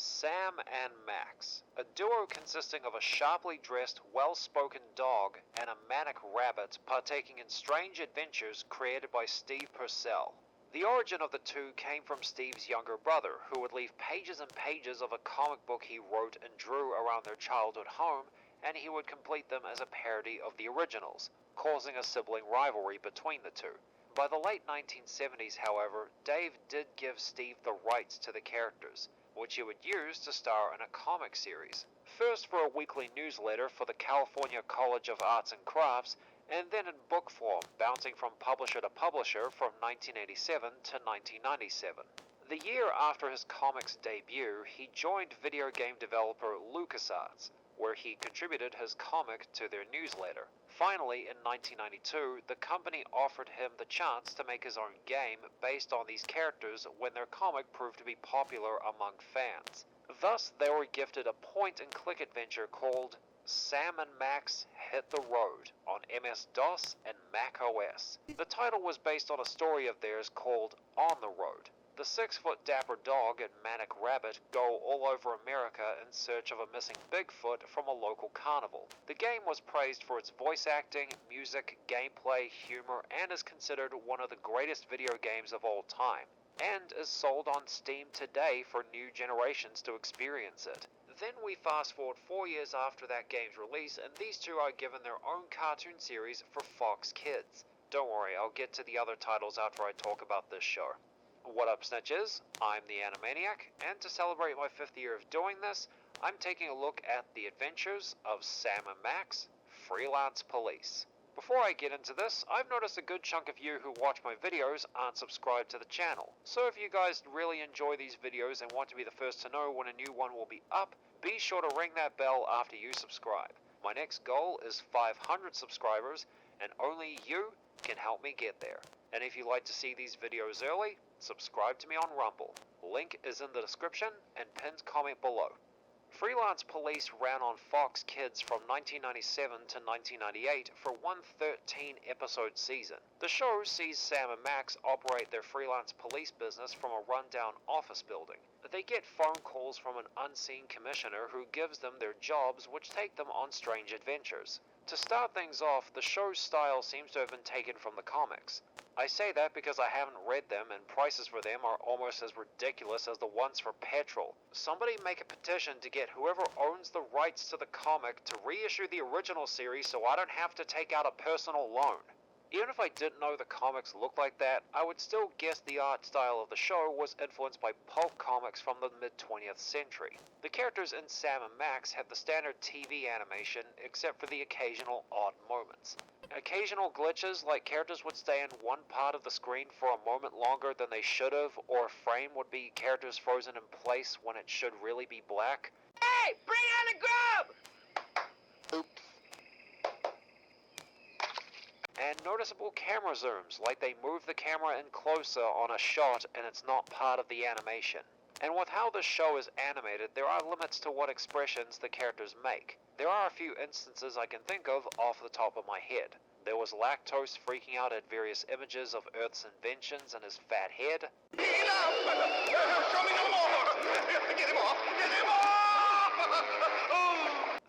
Sam and Max, a duo consisting of a sharply dressed, well-spoken dog and a manic rabbit partaking in strange adventures created by Steve Purcell. The origin of the two came from Steve's younger brother, who would leave pages and pages of a comic book he wrote and drew around their childhood home, and he would complete them as a parody of the originals, causing a sibling rivalry between the two. By the late 1970s, however, Dave did give Steve the rights to the characters, which he would use to star in a comic series. First for a weekly newsletter for the California College of Arts and Crafts, and then in book form, bouncing from publisher to publisher from 1987 to 1997. The year after his comics debut, he joined video game developer LucasArts, where he contributed his comic to their newsletter. Finally, in 1992, the company offered him the chance to make his own game based on these characters when their comic proved to be popular among fans. Thus, they were gifted a point-and-click adventure called Sam and Max Hit the Road on MS-DOS and Mac OS. The title was based on a story of theirs called On the Road. The 6-foot dapper dog and manic rabbit go all over America in search of a missing Bigfoot from a local carnival. The game was praised for its voice acting, music, gameplay, humor, and is considered one of the greatest video games of all time, and is sold on Steam today for new generations to experience it. Then we fast forward 4 years after that game's release, and these two are given their own cartoon series for Fox Kids. Don't worry, I'll get to the other titles after I talk about this show. What up, Snitches? I'm the Animaniac, and to celebrate my 5th year of doing this, I'm taking a look at the adventures of Sam and Max, Freelance Police. Before I get into this, I've noticed a good chunk of you who watch my videos aren't subscribed to the channel. So if you guys really enjoy these videos and want to be the first to know when a new one will be up, be sure to ring that bell after you subscribe. My next goal is 500 subscribers, and only you can help me get there. And if you'd like to see these videos early, subscribe to me on Rumble. Link is in the description and pinned comment below. Freelance Police ran on Fox Kids from 1997 to 1998 for one 13-episode season. The show sees Sam and Max operate their freelance police business from a rundown office building. They get phone calls from an unseen commissioner who gives them their jobs, which take them on strange adventures. To start things off, the show's style seems to have been taken from the comics. I say that because I haven't read them, and prices for them are almost as ridiculous as the ones for petrol. Somebody make a petition to get whoever owns the rights to the comic to reissue the original series so I don't have to take out a personal loan. Even if I didn't know the comics looked like that, I would still guess the art style of the show was influenced by pulp comics from the mid-20th century. The characters in Sam and Max had the standard TV animation, except for the occasional odd moments. Occasional glitches, like characters would stay in one part of the screen for a moment longer than they should have, or a frame would be characters frozen in place when it should really be black. Hey, bring on the grub! Oops. And noticeable camera zooms, like they move the camera in closer on a shot and it's not part of the animation. And with how this show is animated, there are limits to what expressions the characters make. There are a few instances I can think of off the top of my head. There was Lactose freaking out at various images of Earth's inventions and his fat head. Show me no more! Get him off! Get him off!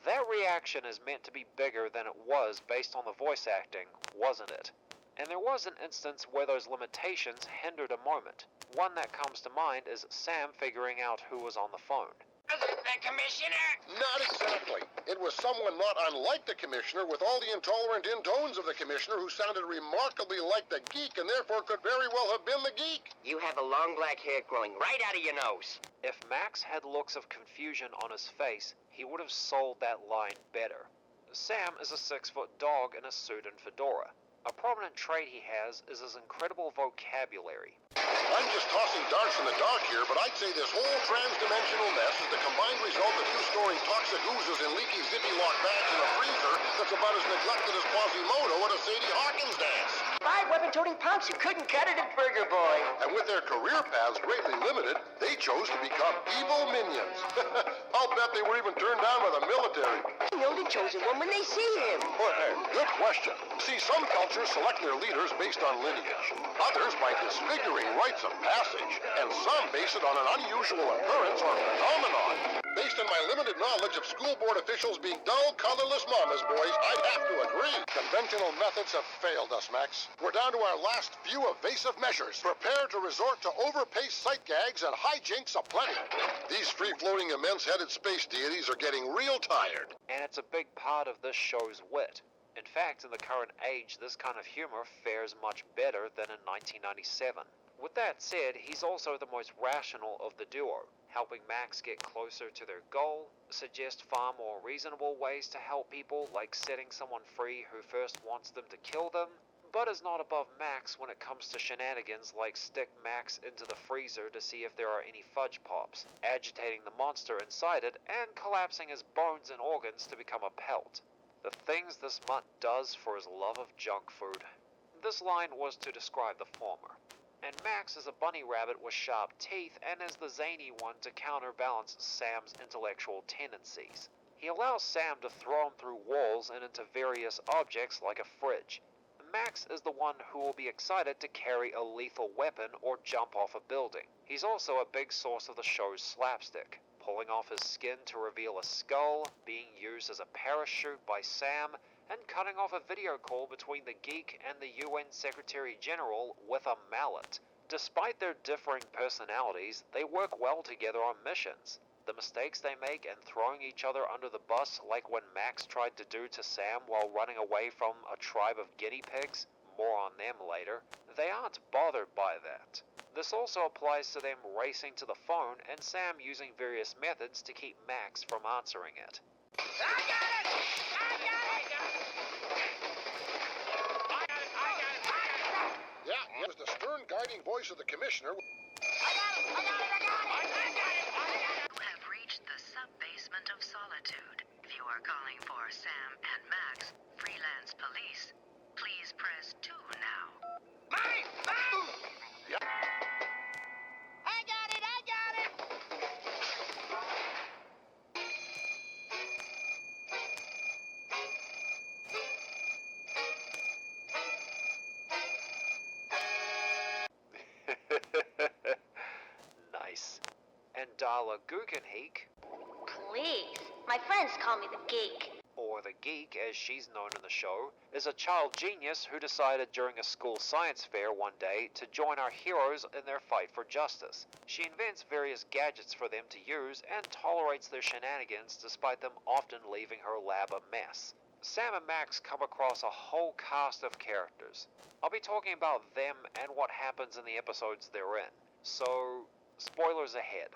That reaction is meant to be bigger than it was based on the voice acting, wasn't it? And there was an instance where those limitations hindered a moment. One that comes to mind is Sam figuring out who was on the phone. The commissioner? Not exactly. It was someone not unlike the commissioner, with all the intolerant intones of the commissioner, who sounded remarkably like the Geek and therefore could very well have been the Geek. You have a long black hair growing right out of your nose. If Max had looks of confusion on his face, he would have sold that line better. Sam is a 6-foot dog in a suit and fedora. A prominent trait he has is his incredible vocabulary. I'm just tossing darts in the dark here, but I'd say this whole trans-dimensional mess is the combined result of you storing toxic oozes in leaky zippy-lock bags in a freezer that's about as neglected as Quasimodo at a Sadie Hawkins dance. 5 weapon-toting punks who couldn't cut it at Burger Boy. And with their career paths greatly limited, they chose to become evil minions. I'll bet they were even turned down by the military. They know the chosen one when they see him. Good question. See, some cultures select their leaders based on lineage. Others by disfiguring rites of passage. And some base it on an unusual occurrence or phenomenon. limited knowledge of school board officials being dull, colorless mamas, boys, I'd have to agree. Conventional methods have failed us, Max. We're down to our last few evasive measures. Prepare to resort to overpaced sight gags and hijinks aplenty. These free-floating, immense-headed space deities are getting real tired. And it's a big part of this show's wit. In fact, in the current age, this kind of humor fares much better than in 1997. With that said, he's also the most rational of the duo, helping Max get closer to their goal, suggest far more reasonable ways to help people, like setting someone free who first wants them to kill them, but is not above Max when it comes to shenanigans like stick Max into the freezer to see if there are any fudge pops, agitating the monster inside it, and collapsing his bones and organs to become a pelt. The things this mutt does for his love of junk food. This line was to describe the former. And Max is a bunny rabbit with sharp teeth and is the zany one to counterbalance Sam's intellectual tendencies. He allows Sam to throw him through walls and into various objects like a fridge. Max is the one who will be excited to carry a lethal weapon or jump off a building. He's also a big source of the show's slapstick, pulling off his skin to reveal a skull, being used as a parachute by Sam, and cutting off a video call between the Geek and the UN Secretary General with a mallet. Despite their differing personalities, they work well together on missions. The mistakes they make and throwing each other under the bus, like when Max tried to do to Sam while running away from a tribe of guinea pigs, more on them later, they aren't bothered by that. This also applies to them racing to the phone and Sam using various methods to keep Max from answering it. I got it! Yeah, it was the stern guiding voice of the commissioner. I got it! You have reached the sub-basement of solitude. If you are calling for Sam and Max, Freelance Police, please press 2 now. Mine! Yeah. I got it! Nice. And Darla Guggenheek, Please. My friends call me the Geek. or the Geek as she's known in the show, is a child genius who decided during a school science fair one day to join our heroes in their fight for justice. She invents various gadgets for them to use and tolerates their shenanigans despite them often leaving her lab a mess. Sam and Max come across a whole cast of characters. I'll be talking about them and what happens in the episodes they're in. So, spoilers ahead.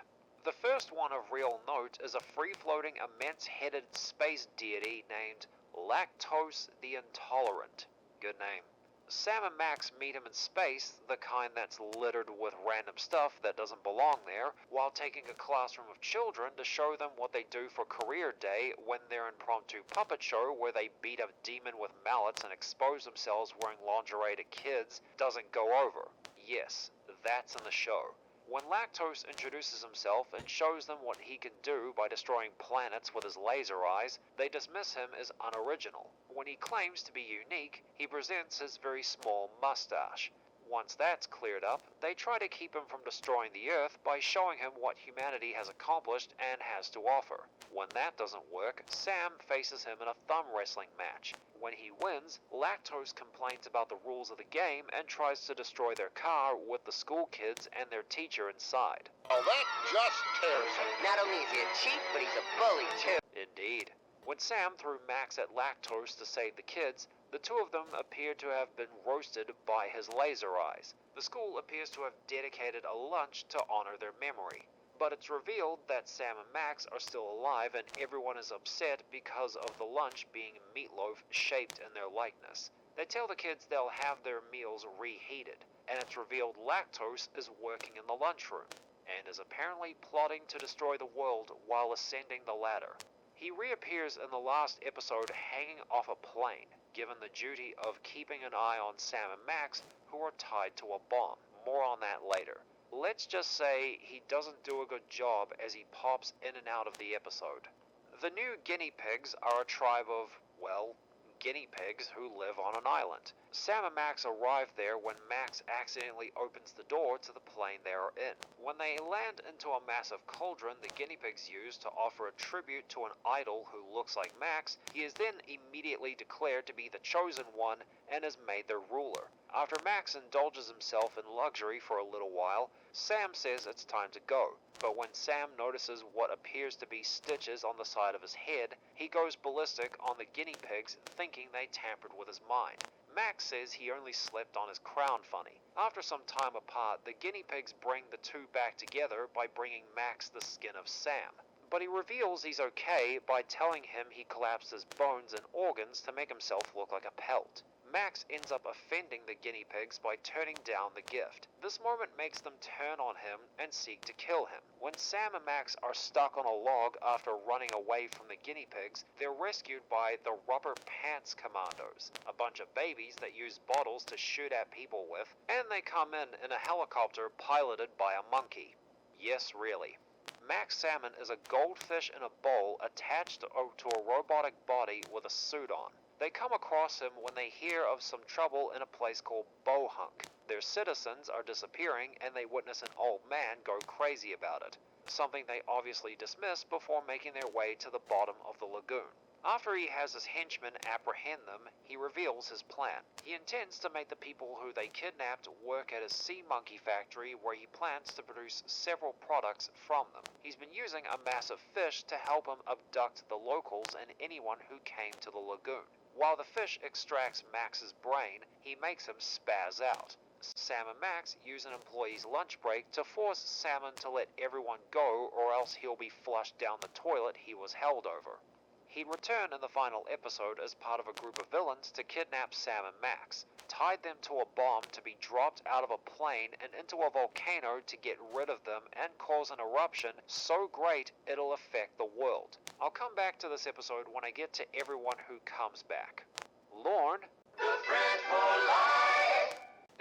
The first one of real note is a free-floating, immense-headed space deity named Lactose The Intolerant. Good name. Sam and Max meet him in space, the kind that's littered with random stuff that doesn't belong there, while taking a classroom of children to show them what they do for career day when their impromptu puppet show where they beat a demon with mallets and expose themselves wearing lingerie to kids doesn't go over. Yes, that's in the show. When Lactose introduces himself and shows them what he can do by destroying planets with his laser eyes, they dismiss him as unoriginal. When he claims to be unique, he presents his very small mustache. Once that's cleared up, they try to keep him from destroying the Earth by showing him what humanity has accomplished and has to offer. When that doesn't work, Sam faces him in a thumb wrestling match. When he wins, Lactose complains about the rules of the game and tries to destroy their car with the school kids and their teacher inside. Oh, that just tears me. Not only is he a cheat, but he's a bully, too. Indeed. When Sam threw Max at Lactose to save the kids, the two of them appear to have been roasted by his laser eyes. The school appears to have dedicated a lunch to honor their memory. But it's revealed that Sam and Max are still alive and everyone is upset because of the lunch being meatloaf shaped in their likeness. They tell the kids they'll have their meals reheated, and it's revealed Lactose is working in the lunchroom, and is apparently plotting to destroy the world while ascending the ladder. He reappears in the last episode hanging off a plane, given the duty of keeping an eye on Sam and Max, who are tied to a bomb. More on that later. Let's just say he doesn't do a good job as he pops in and out of the episode. The new Guinea Pigs are a tribe of, well, guinea pigs who live on an island. Sam and Max arrive there when Max accidentally opens the door to the plane they are in. When they land into a massive cauldron the guinea pigs use to offer a tribute to an idol who looks like Max, he is then immediately declared to be the chosen one and is made their ruler. After Max indulges himself in luxury for a little while, Sam says it's time to go. But when Sam notices what appears to be stitches on the side of his head, he goes ballistic on the guinea pigs, thinking they tampered with his mind. Max says he only slept on his crown funny. After some time apart, the guinea pigs bring the two back together by bringing Max the skin of Sam. But he reveals he's okay by telling him he collapsed his bones and organs to make himself look like a pelt. Max ends up offending the guinea pigs by turning down the gift. This moment makes them turn on him and seek to kill him. When Sam and Max are stuck on a log after running away from the guinea pigs, they're rescued by the Rubber Pants Commandos, a bunch of babies that use bottles to shoot at people with, and they come in a helicopter piloted by a monkey. Yes, really. Max Salmon is a goldfish in a bowl attached to a robotic body with a suit on. They come across him when they hear of some trouble in a place called Bohunk. Their citizens are disappearing and they witness an old man go crazy about it, something they obviously dismiss before making their way to the bottom of the lagoon. After he has his henchmen apprehend them, he reveals his plan. He intends to make the people who they kidnapped work at his sea monkey factory where he plans to produce several products from them. He's been using a massive fish to help him abduct the locals and anyone who came to the lagoon. While the fish extracts Max's brain, he makes him spaz out. Sam and Max use an employee's lunch break to force Salmon to let everyone go or else he'll be flushed down the toilet he was held over. He'd return in the final episode as part of a group of villains to kidnap Sam and Max, tied them to a bomb to be dropped out of a plane and into a volcano to get rid of them and cause an eruption so great it'll affect the world. I'll come back to this episode when I get to everyone who comes back. Laurn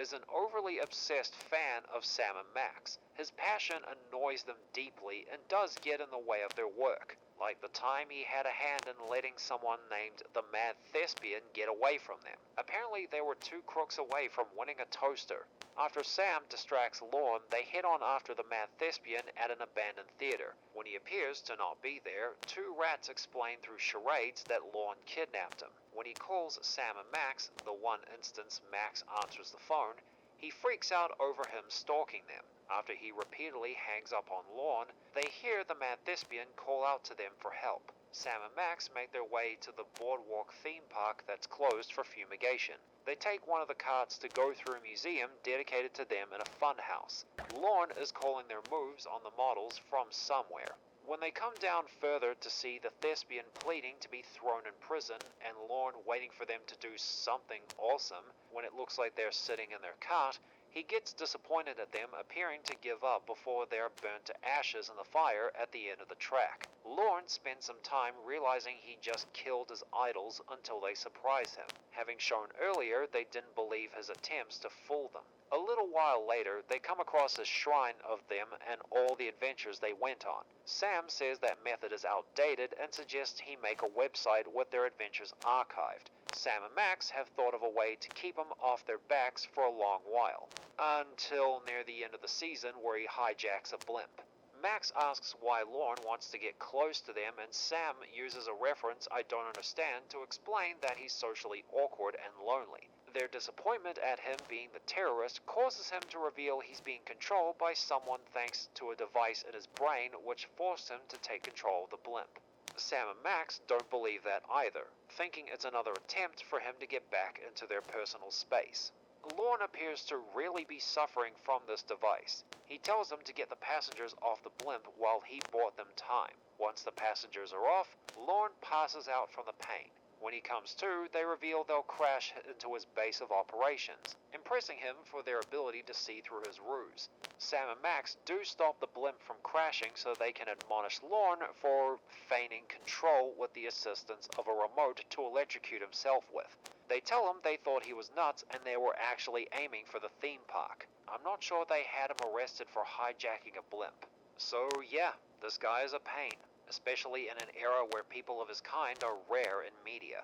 is an overly obsessed fan of Sam and Max. His passion annoys them deeply and does get in the way of their work, like the time he had a hand in letting someone named the Mad Thespian get away from them. Apparently they were 2 crooks away from winning a toaster. After Sam distracts Laurn, they head on after the Mad Thespian at an abandoned theater. When he appears to not be there, 2 rats explain through charades that Laurn kidnapped him. When he calls Sam and Max, the one instance Max answers the phone, he freaks out over him stalking them. After he repeatedly hangs up on Laurn, they hear the Mad Thespian call out to them for help. Sam and Max make their way to the Boardwalk theme park that's closed for fumigation. They take one of the carts to go through a museum dedicated to them in a fun house. Laurn is calling their moves on the models from somewhere. When they come down further to see the Thespian pleading to be thrown in prison and Laurn waiting for them to do something awesome when it looks like they're sitting in their cart, he gets disappointed at them appearing to give up before they are burnt to ashes in the fire at the end of the track. Laurn spends some time realizing he just killed his idols until they surprise him. Having shown earlier they didn't believe his attempts to fool them. A little while later, they come across a shrine of them and all the adventures they went on. Sam says that method is outdated and suggests he make a website with their adventures archived. Sam and Max have thought of a way to keep them off their backs for a long while, until near the end of the season where he hijacks a blimp. Max asks why Laurn wants to get close to them and Sam uses a reference I don't understand to explain that he's socially awkward and lonely. Their disappointment at him being the terrorist causes him to reveal he's being controlled by someone thanks to a device in his brain which forced him to take control of the blimp. Sam and Max don't believe that either, thinking it's another attempt for him to get back into their personal space. Laurn appears to really be suffering from this device. He tells them to get the passengers off the blimp while he bought them time. Once the passengers are off, Laurn passes out from the pain. When he comes to, they reveal they'll crash into his base of operations, impressing him for their ability to see through his ruse. Sam and Max do stop the blimp from crashing so they can admonish Laurn for feigning control with the assistance of a remote to electrocute himself with. They tell him they thought he was nuts and they were actually aiming for the theme park. I'm not sure they had him arrested for hijacking a blimp. So yeah, this guy is a pain, especially in an era where people of his kind are rare in media.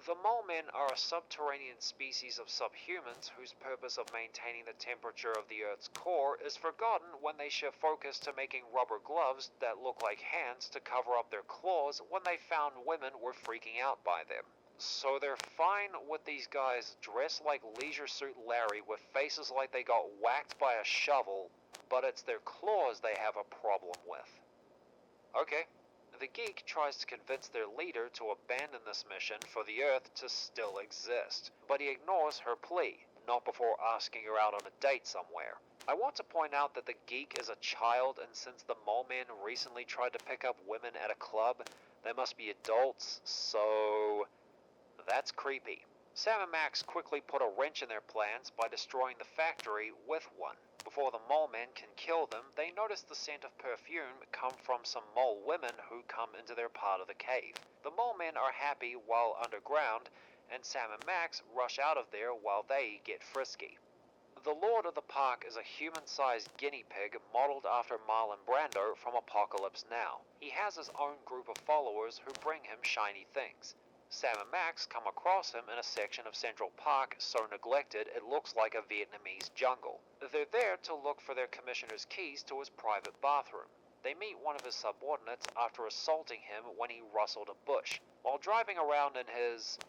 The mole men are a subterranean species of subhumans whose purpose of maintaining the temperature of the Earth's core is forgotten when they shift focus to making rubber gloves that look like hands to cover up their claws when they found women were freaking out by them. So they're fine with these guys dressed like Leisure Suit Larry with faces like they got whacked by a shovel, but it's their claws they have a problem with. Okay. The Geek tries to convince their leader to abandon this mission for the Earth to still exist, but he ignores her plea, not before asking her out on a date somewhere. I want to point out that the Geek is a child, and since the mole man recently tried to pick up women at a club, they must be adults, so that's creepy. Sam and Max quickly put a wrench in their plans by destroying the factory with one. Before the mole men can kill them, they notice the scent of perfume come from some mole women who come into their part of the cave. The mole men are happy while underground, and Sam and Max rush out of there while they get frisky. The Lord of the Park is a human-sized guinea pig modeled after Marlon Brando from Apocalypse Now. He has his own group of followers who bring him shiny things. Sam and Max come across him in a section of Central Park so neglected it looks like a Vietnamese jungle. They're there to look for their commissioner's keys to his private bathroom. They meet one of his subordinates after assaulting him when he rustled a bush. While driving around in his...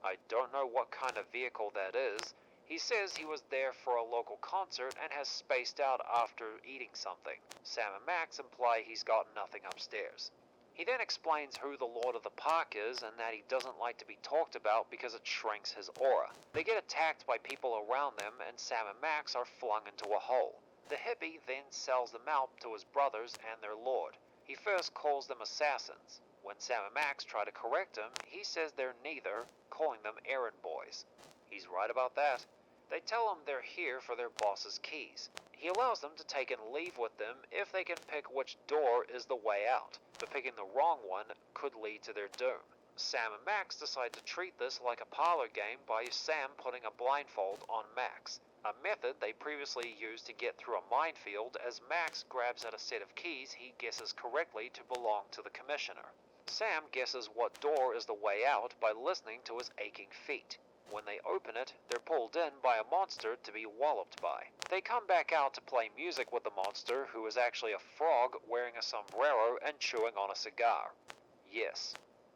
I don't know what kind of vehicle that is. He says he was there for a local concert and has spaced out after eating something. Sam and Max imply he's got nothing upstairs. He then explains who the Lord of the Park is and that he doesn't like to be talked about because it shrinks his aura. They get attacked by people around them and Sam and Max are flung into a hole. The hippie then sells them out to his brothers and their lord. He first calls them assassins. When Sam and Max try to correct him, he says they're neither, calling them errand boys. He's right about that. They tell him they're here for their boss's keys. He allows them to take and leave with them if they can pick which door is the way out, but picking the wrong one could lead to their doom. Sam and Max decide to treat this like a parlor game by Sam putting a blindfold on Max, a method they previously used to get through a minefield as Max grabs at a set of keys he guesses correctly to belong to the commissioner. Sam guesses what door is the way out by listening to his aching feet. When they open it, they're pulled in by a monster to be walloped by. They come back out to play music with the monster, who is actually a frog wearing a sombrero and chewing on a cigar. Yes,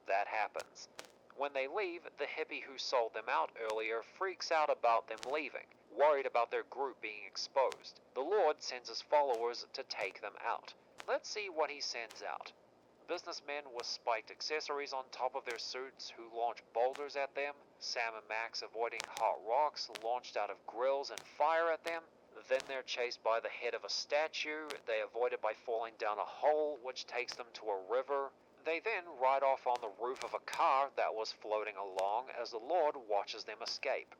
that happens. When they leave, the hippie who sold them out earlier freaks out about them leaving, worried about their group being exposed. The Lord sends his followers to take them out. Let's see what he sends out. Businessmen with spiked accessories on top of their suits who launch boulders at them, Sam and Max avoiding hot rocks launched out of grills and fire at them. Then they're chased by the head of a statue. They avoid it by falling down a hole which takes them to a river. They then ride off on the roof of a car that was floating along as the Lord watches them escape.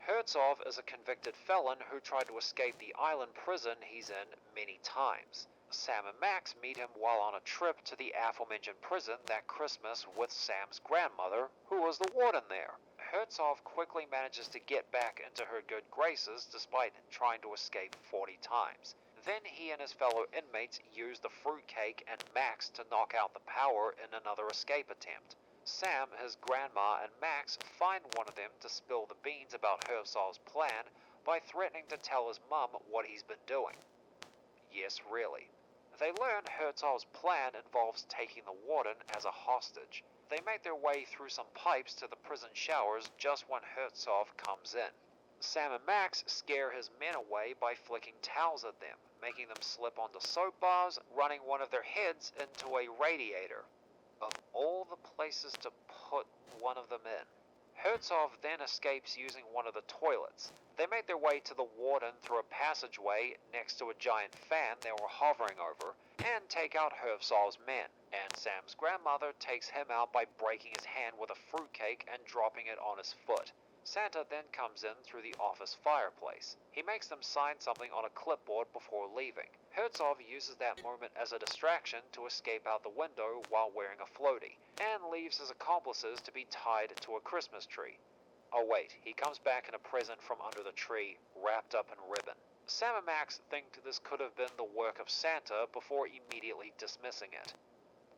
Hurtzhov is a convicted felon who tried to escape the island prison he's in many times. Sam and Max meet him while on a trip to the aforementioned prison that Christmas with Sam's grandmother, who was the warden there. Hurtzhov quickly manages to get back into her good graces despite trying to escape 40 times. Then he and his fellow inmates use the fruitcake and Max to knock out the power in another escape attempt. Sam, his grandma, and Max find one of them to spill the beans about Hurtzhov's plan by threatening to tell his mum what he's been doing. Yes, really. They learn Hurtzhov's plan involves taking the warden as a hostage. They make their way through some pipes to the prison showers just when Hurtzhov comes in. Sam and Max scare his men away by flicking towels at them, making them slip onto soap bars, running one of their heads into a radiator. Of all the places to put one of them in. Hurtzhov then escapes using one of the toilets. They make their way to the warden through a passageway next to a giant fan they were hovering over, and take out Hurtzhov's men. And Sam's grandmother takes him out by breaking his hand with a fruitcake and dropping it on his foot. Santa then comes in through the office fireplace. He makes them sign something on a clipboard before leaving. Hurtzhov uses that moment as a distraction to escape out the window while wearing a floaty, and leaves his accomplices to be tied to a Christmas tree. Oh wait, he comes back in a present from under the tree, wrapped up in ribbon. Sam and Max think this could have been the work of Santa before immediately dismissing it.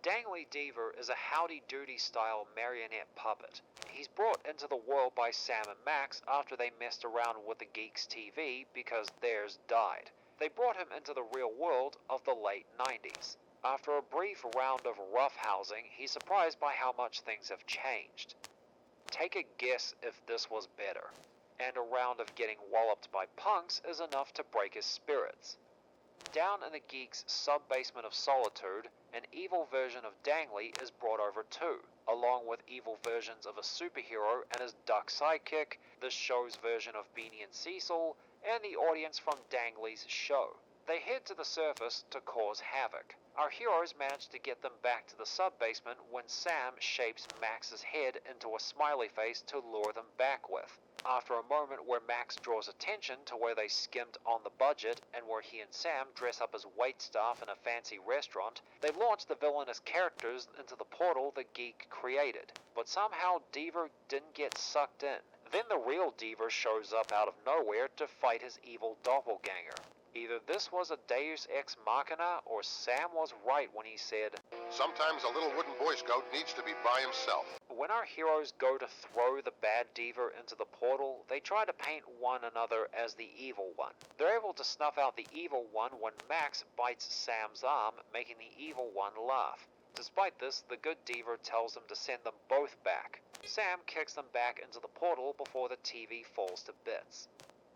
Dangley Deever is a Howdy Doody style marionette puppet. He's brought into the world by Sam and Max after they messed around with the Geek's TV because theirs died. They brought him into the real world of the late 90s. After a brief round of roughhousing, he's surprised by how much things have changed. Take a guess if this was better. And a round of getting walloped by punks is enough to break his spirits. Down in the Geek's sub-basement of Solitude, an evil version of Dangley is brought over too, along with evil versions of a superhero and his duck sidekick, the show's version of Beanie and Cecil, and the audience from Dangley's show. They head to the surface to cause havoc. Our heroes manage to get them back to the sub-basement when Sam shapes Max's head into a smiley face to lure them back with. After a moment where Max draws attention to where they skimmed on the budget and where he and Sam dress up as waitstaff in a fancy restaurant, they launch the villainous characters into the portal the Geek created. But somehow Deever didn't get sucked in. Then the real Deever shows up out of nowhere to fight his evil doppelganger. Either this was a Deus Ex Machina or Sam was right when he said, Sometimes a little wooden Boy Scout needs to be by himself. when our heroes go to throw the bad Deever into the portal, they try to paint one another as the evil one. They're able to snuff out the evil one when Max bites Sam's arm, making the evil one laugh. Despite this, the good Deever tells them to send them both back. Sam kicks them back into the portal before the TV falls to bits.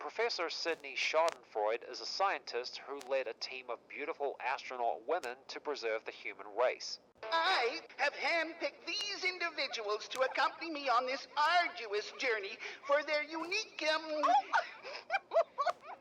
Professor Sidney Schadenfreude is a scientist who led a team of beautiful astronaut women to preserve the human race. I have handpicked these individuals to accompany me on this arduous journey for their unique,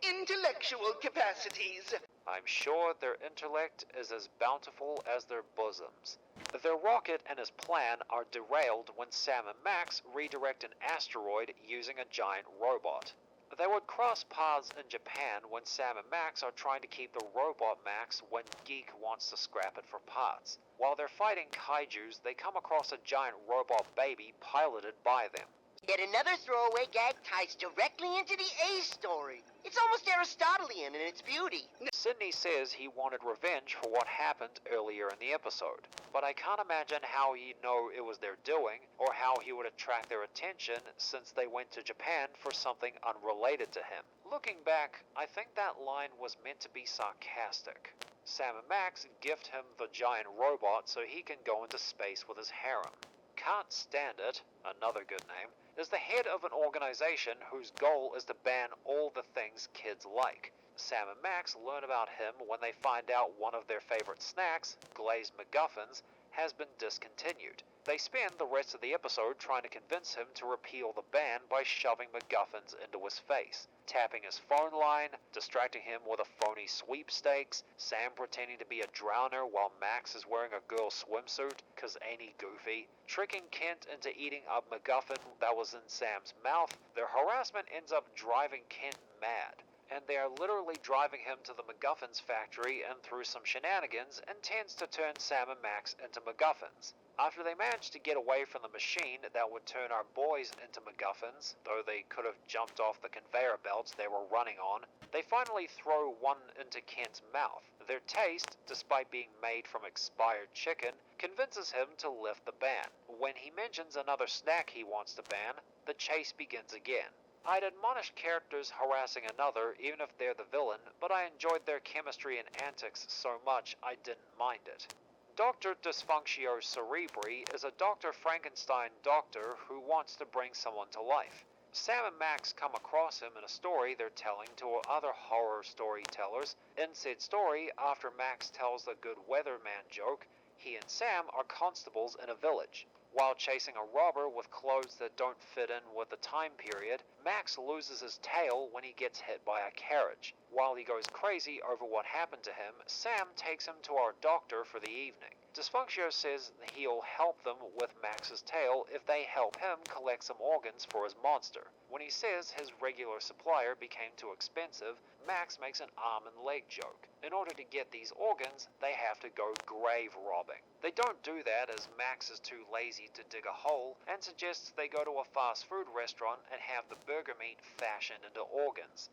intellectual capacities. I'm sure their intellect is as bountiful as their bosoms. Their rocket and his plan are derailed when Sam and Max redirect an asteroid using a giant robot. They would cross paths in Japan when Sam and Max are trying to keep the robot Max when Geek wants to scrap it for parts. While they're fighting kaijus, they come across a giant robot baby piloted by them. Yet another throwaway gag ties directly into the A story. It's almost Aristotelian in its beauty. Sidney says he wanted revenge for what happened earlier in the episode, but I can't imagine how he'd know it was their doing, or how he would attract their attention since they went to Japan for something unrelated to him. Looking back, I think that line was meant to be sarcastic. Sam and Max gift him the giant robot so he can go into space with his harem. Can't Standit, another good name, is the head of an organization whose goal is to ban all the things kids like. Sam and Max learn about him when they find out one of their favorite snacks, glazed MacGuffins, has been discontinued. They spend the rest of the episode trying to convince him to repeal the ban by shoving MacGuffins into his face, tapping his phone line, distracting him with a phony sweepstakes, Sam pretending to be a drowner while Max is wearing a girl's swimsuit, cause ain't he goofy, tricking Kent into eating a MacGuffin that was in Sam's mouth. Their harassment ends up driving Kent mad, and they are literally driving him to the MacGuffins factory and through some shenanigans intends to turn Sam and Max into MacGuffins. After they manage to get away from the machine that would turn our boys into MacGuffins, though they could have jumped off the conveyor belts they were running on, they finally throw one into Kent's mouth. Their taste, despite being made from expired chicken, convinces him to lift the ban. When he mentions another snack he wants to ban, the chase begins again. I'd admonish characters harassing another even if they're the villain, but I enjoyed their chemistry and antics so much I didn't mind it. Dr. Dysfunctio Cerebri is a Dr. Frankenstein doctor who wants to bring someone to life. Sam and Max come across him in a story they're telling to other horror storytellers. In said story, after Max tells a good weatherman joke, he and Sam are constables in a village. While chasing a robber with clothes that don't fit in with the time period, Max loses his tail when he gets hit by a carriage. While he goes crazy over what happened to him, Sam takes him to our doctor for the evening. Dysfunctio says he'll help them with Max's tail if they help him collect some organs for his monster. When he says his regular supplier became too expensive, Max makes an arm and leg joke. In order to get these organs, they have to go grave robbing. They don't do that as Max is too lazy to dig a hole and suggests they go to a fast food restaurant and have the burger meat fashioned into organs.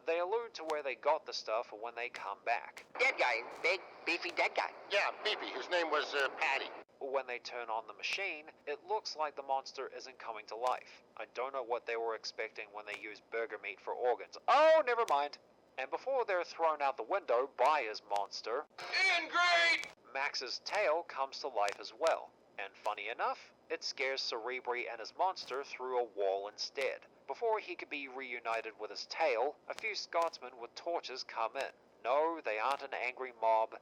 They allude to where they got the stuff when they come back. Dead guy. Big, beefy dead guy. Yeah, Beefy. His name was Patty. When when they turn on the machine, it looks like the monster isn't coming to life. I don't know what they were expecting when they used burger meat for organs. Oh, never mind. And before they're thrown out the window by his monster, Ingrate! Max's tail comes to life as well. And funny enough, it scares Cerebri and his monster through a wall instead. Before he could be reunited with his tail, a few Scotsmen with torches come in. No, they aren't an angry mob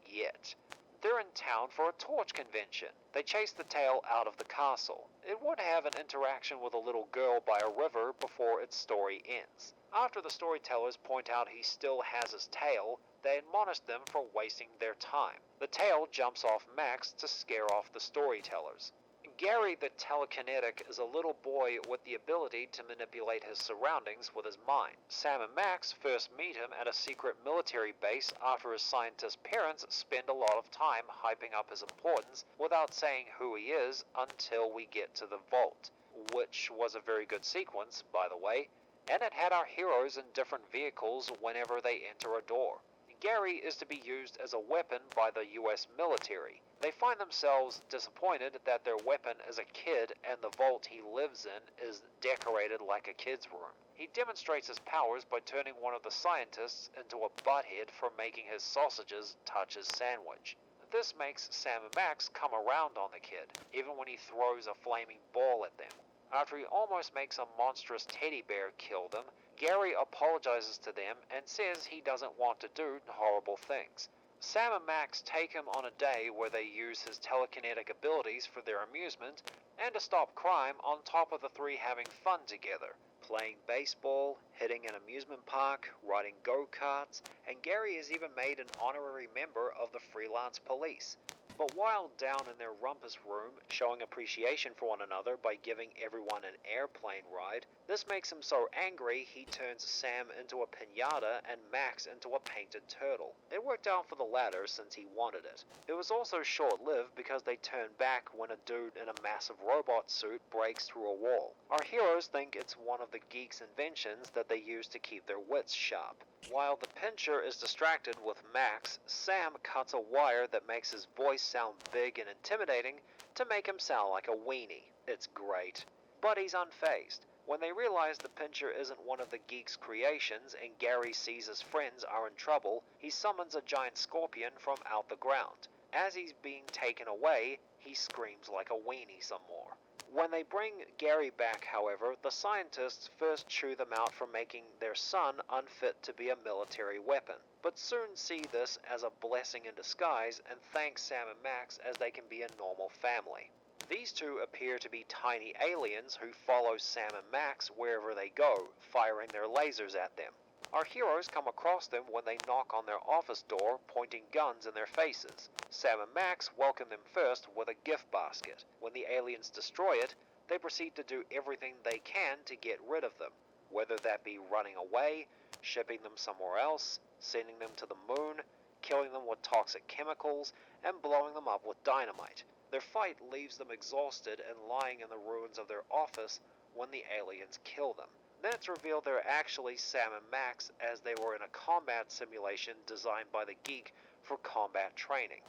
yet. They're in town for a torch convention. They chase the tail out of the castle. It would have an interaction with a little girl by a river before its story ends. After the storytellers point out he still has his tail, they admonish them for wasting their time. The tail jumps off Max to scare off the storytellers. Gary the Telekinetic is a little boy with the ability to manipulate his surroundings with his mind. Sam and Max first meet him at a secret military base after his scientist parents spend a lot of time hyping up his importance without saying who he is until we get to the vault, which was a very good sequence, by the way, and it had our heroes in different vehicles whenever they enter a door. Gary is to be used as a weapon by the US military. They find themselves disappointed that their weapon is a kid and the vault he lives in is decorated like a kid's room. He demonstrates his powers by turning one of the scientists into a butthead for making his sausages touch his sandwich. This makes Sam and Max come around on the kid, even when he throws a flaming ball at them. After he almost makes a monstrous teddy bear kill them, Gary apologizes to them and says he doesn't want to do horrible things. Sam and Max take him on a day where they use his telekinetic abilities for their amusement and to stop crime, on top of the three having fun together, playing baseball, hitting an amusement park, riding go-karts, and Gary is even made an honorary member of the Freelance Police. But while down in their rumpus room, showing appreciation for one another by giving everyone an airplane ride, this makes him so angry he turns Sam into a piñata and Max into a painted turtle. It worked out for the latter since he wanted it. It was also short-lived because they turn back when a dude in a massive robot suit breaks through a wall. Our heroes think it's one of the Geek's inventions that they use to keep their wits sharp. While the pincher is distracted with Max, Sam cuts a wire that makes his voice sound big and intimidating to make him sound like a weenie. It's great. But he's unfazed. When they realize the pincher isn't one of the Geek's creations and Gary sees his friends are in trouble, he summons a giant scorpion from out the ground. As he's being taken away, he screams like a weenie some more. When they bring Gary back, however, the scientists first chew them out for making their son unfit to be a military weapon, but soon see this as a blessing in disguise and thank Sam and Max as they can be a normal family. These two appear to be tiny aliens who follow Sam and Max wherever they go, firing their lasers at them. Our heroes come across them when they knock on their office door, pointing guns in their faces. Sam and Max welcome them first with a gift basket. When the aliens destroy it, they proceed to do everything they can to get rid of them, whether that be running away, shipping them somewhere else, sending them to the moon, killing them with toxic chemicals, and blowing them up with dynamite. Their fight leaves them exhausted and lying in the ruins of their office when the aliens kill them. Then it's revealed they're actually Sam and Max, as they were in a combat simulation designed by the Geek for combat training.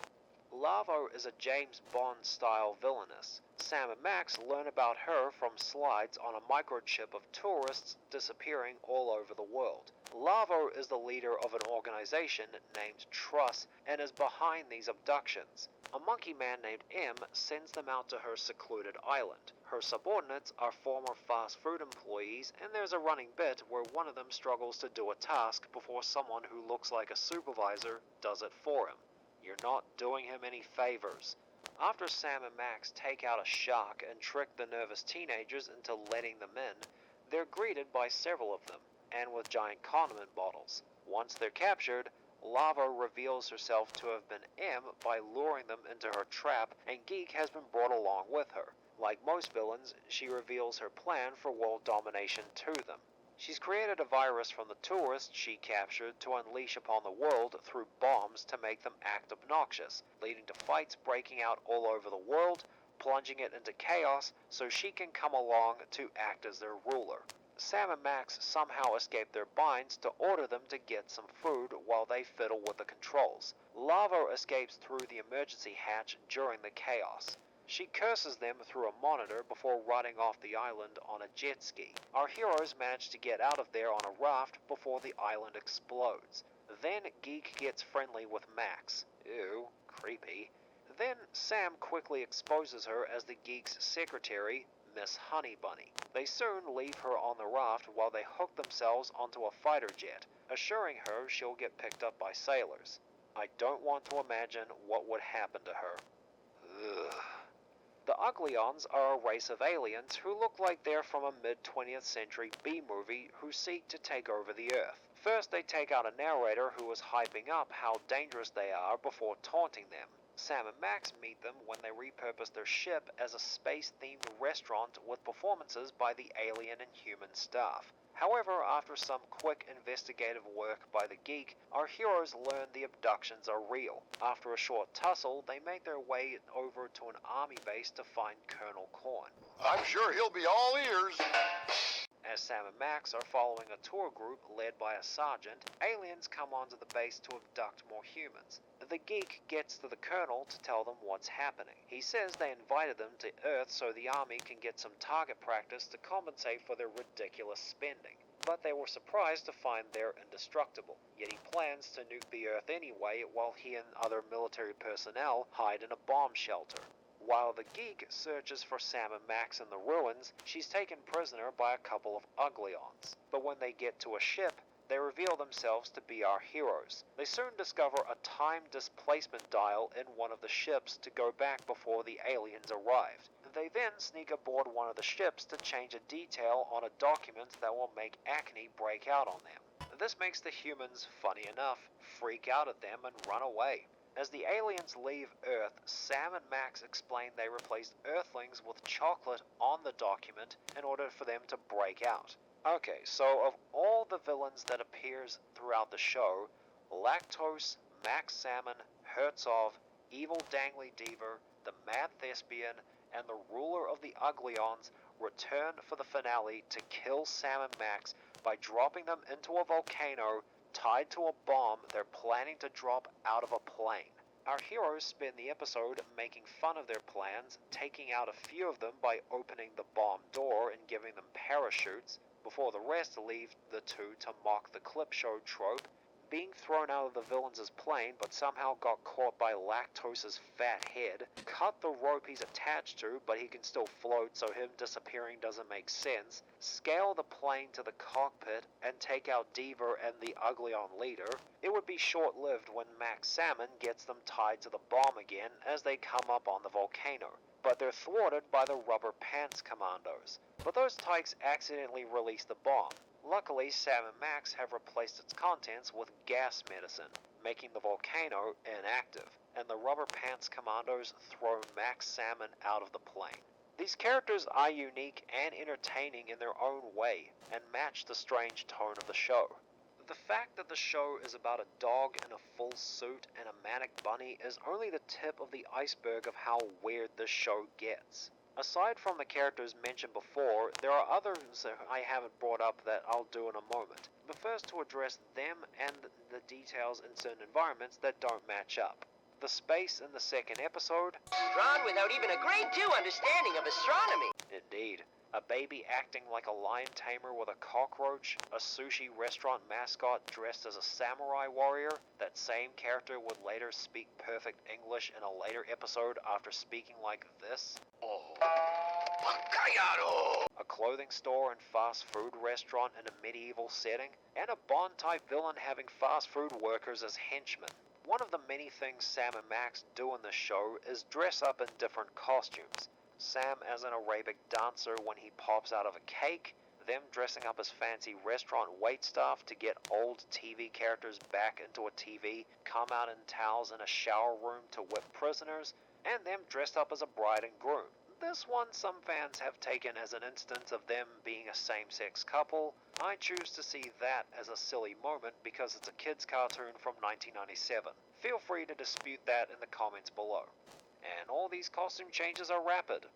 Larvo is a James Bond-style villainess. Sam and Max learn about her from slides on a microchip of tourists disappearing all over the world. Larvo is the leader of an organization named Truss and is behind these abductions. A monkey man named M sends them out to her secluded island. Her subordinates are former fast food employees, and there's a running bit where one of them struggles to do a task before someone who looks like a supervisor does it for him. You're not doing him any favors. After Sam and Max take out a shark and trick the nervous teenagers into letting them in, they're greeted by several of them, and with giant condiment bottles. Once they're captured, Larvo reveals herself to have been M by luring them into her trap, and Geek has been brought along with her. Like most villains, she reveals her plan for world domination to them. She's created a virus from the tourists she captured to unleash upon the world through bombs to make them act obnoxious, leading to fights breaking out all over the world, plunging it into chaos so she can come along to act as their ruler. Sam and Max somehow escape their binds to order them to get some food while they fiddle with the controls. Larvo escapes through the emergency hatch during the chaos. She curses them through a monitor before riding off the island on a jet ski. Our heroes manage to get out of there on a raft before the island explodes. Then Geek gets friendly with Max. Ew, creepy. Then Sam quickly exposes her as the Geek's secretary, Miss Honey Bunny. They soon leave her on the raft while they hook themselves onto a fighter jet, assuring her she'll get picked up by sailors. I don't want to imagine what would happen to her. Ugh. The Uglions are a race of aliens who look like they're from a mid-20th century B-movie who seek to take over the Earth. First, they take out a narrator who is hyping up how dangerous they are before taunting them. Sam and Max meet them when they repurpose their ship as a space-themed restaurant with performances by the alien and human staff. However, after some quick investigative work by the Geek, our heroes learn the abductions are real. After a short tussle, they make their way over to an army base to find Colonel Korn. I'm sure he'll be all ears. As Sam and Max are following a tour group led by a sergeant, aliens come onto the base to abduct more humans. The Geek gets to the Colonel to tell them what's happening. He says they invited them to Earth so the army can get some target practice to compensate for their ridiculous spending. But they were surprised to find they're indestructible, yet he plans to nuke the Earth anyway while he and other military personnel hide in a bomb shelter. While the Geek searches for Sam and Max in the ruins, she's taken prisoner by a couple of Uglions. But when they get to a ship, they reveal themselves to be our heroes. They soon discover a time displacement dial in one of the ships to go back before the aliens arrived. They then sneak aboard one of the ships to change a detail on a document that will make acne break out on them. This makes the humans, funny enough, freak out at them and run away. As the aliens leave Earth, Sam and Max explain they replaced Earthlings with chocolate on the document in order for them to break out. Okay, so of all the villains that appears throughout the show, Lactose, Max Salmon, Hurtzhov, Evil Dangley Deever, the Mad Thespian, and the ruler of the Uglions return for the finale to kill Sam and Max by dropping them into a volcano tied to a bomb they're planning to drop out of a plane. Our heroes spend the episode making fun of their plans, taking out a few of them by opening the bomb door and giving them parachutes, before the rest leave the two to mock the clip show trope, being thrown out of the villain's plane but somehow got caught by Lactose's fat head, cut the rope he's attached to but he can still float so him disappearing doesn't make sense, scale the plane to the cockpit and take out Deever and the Uglion leader. It would be short-lived when Max Salmon gets them tied to the bomb again as they come up on the volcano, but they're thwarted by the Rubber Pants Commandos. But those tykes accidentally release the bomb. Luckily, Sam and Max have replaced its contents with gas medicine, making the volcano inactive, and the Rubber Pants Commandos throw Max Salmon out of the plane. These characters are unique and entertaining in their own way, and match the strange tone of the show. The fact that the show is about a dog in a full suit and a manic bunny is only the tip of the iceberg of how weird this show gets. Aside from the characters mentioned before, there are others that I haven't brought up that I'll do in a moment, but first to address them and the details in certain environments that don't match up. The space in the second episode, Drawn without even a grade 2 understanding of astronomy. indeed. A baby acting like a lion tamer with a cockroach, a sushi restaurant mascot dressed as a samurai warrior. That same character would later speak perfect English in a later episode after speaking like this. A clothing store and fast food restaurant in a medieval setting, and a Bond-type villain having fast food workers as henchmen. One of the many things Sam and Max do in this show is dress up in different costumes. Sam as an Arabic dancer when he pops out of a cake, them dressing up as fancy restaurant waitstaff to get old TV characters back into a TV, come out in towels in a shower room to whip prisoners, and them dressed up as a bride and groom. This one some fans have taken as an instance of them being a same-sex couple. I choose to see that as a silly moment because it's a kid's cartoon from 1997. Feel free to dispute that in the comments below. And all these costume changes are rapid.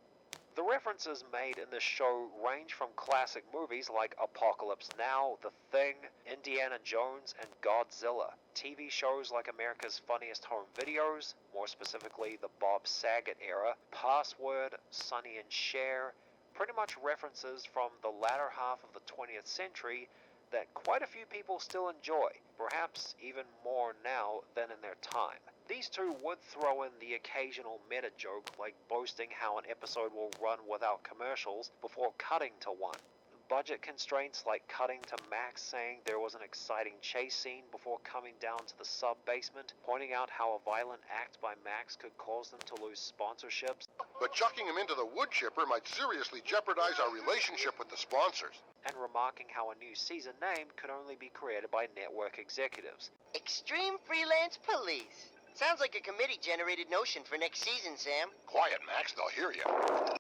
The references made in this show range from classic movies like Apocalypse Now, The Thing, Indiana Jones, and Godzilla, TV shows like America's Funniest Home Videos, more specifically the Bob Saget era, Password, Sonny and Cher, pretty much references from the latter half of the 20th century that quite a few people still enjoy, perhaps even more now than in their time. These two would throw in the occasional meta joke like boasting how an episode will run without commercials before cutting to one. Budget constraints like cutting to Max saying there was an exciting chase scene before coming down to the sub-basement, pointing out how a violent act by Max could cause them to lose sponsorships, But chucking him into the wood chipper might seriously jeopardize our relationship with the sponsors. and remarking how a new season name could only be created by network executives. Extreme Freelance Police. Sounds like a committee-generated notion for next season, Sam. Quiet, Max, they'll hear you.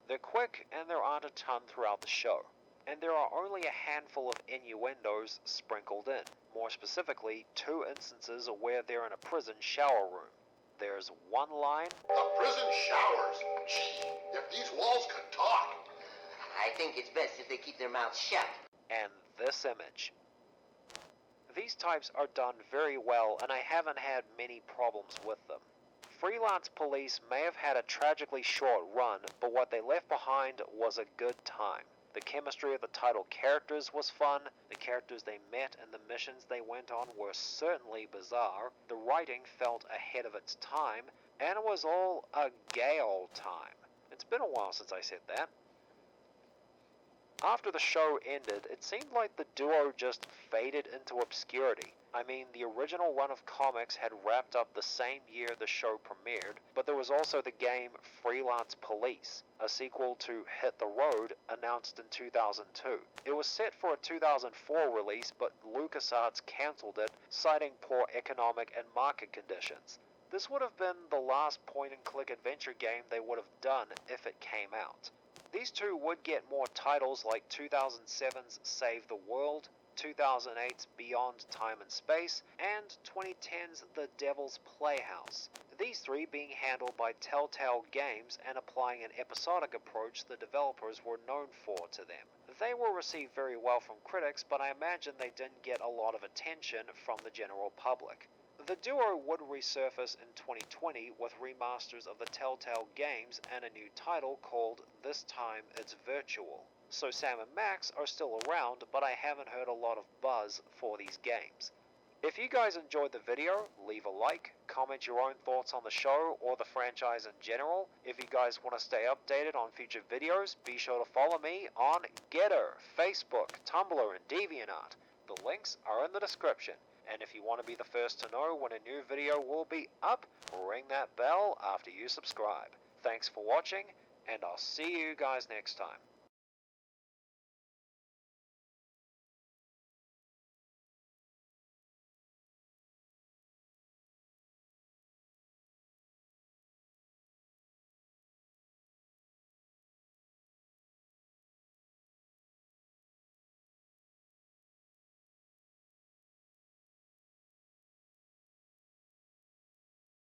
They're quick, and there aren't a ton throughout the show. And there are only a handful of innuendos sprinkled in. More specifically, 2 instances where they're in a prison shower room. There's one line, The prison showers. Gee, if these walls could talk. I think it's best if they keep their mouths shut. and this image. These types are done very well, and I haven't had many problems with them. Freelance Police may have had a tragically short run, but what they left behind was a good time. The chemistry of the title characters was fun, the characters they met and the missions they went on were certainly bizarre, the writing felt ahead of its time, and it was all a gay old time. It's been a while since I said that. After the show ended, it seemed like the duo just faded into obscurity. I mean, the original run of comics had wrapped up the same year the show premiered, but there was also the game Freelance Police, a sequel to Hit the Road, announced in 2002. It was set for a 2004 release, but LucasArts cancelled it, citing poor economic and market conditions. This would have been the last point-and-click adventure game they would have done if it came out. These two would get more titles like 2007's Save the World, 2008's Beyond Time and Space, and 2010's The Devil's Playhouse. These three being handled by Telltale Games and applying an episodic approach the developers were known for to them. They were received very well from critics, but I imagine they didn't get a lot of attention from the general public. The duo would resurface in 2020 with remasters of the Telltale games and a new title called This Time It's Virtual. So Sam and Max are still around, but I haven't heard a lot of buzz for these games. If you guys enjoyed the video, leave a like, comment your own thoughts on the show or the franchise in general. If you guys want to stay updated on future videos, be sure to follow me on Getter, Facebook, Tumblr, and DeviantArt. The links are in the description. And if you want to be the first to know when a new video will be up, ring that bell after you subscribe. Thanks for watching, and I'll see you guys next time.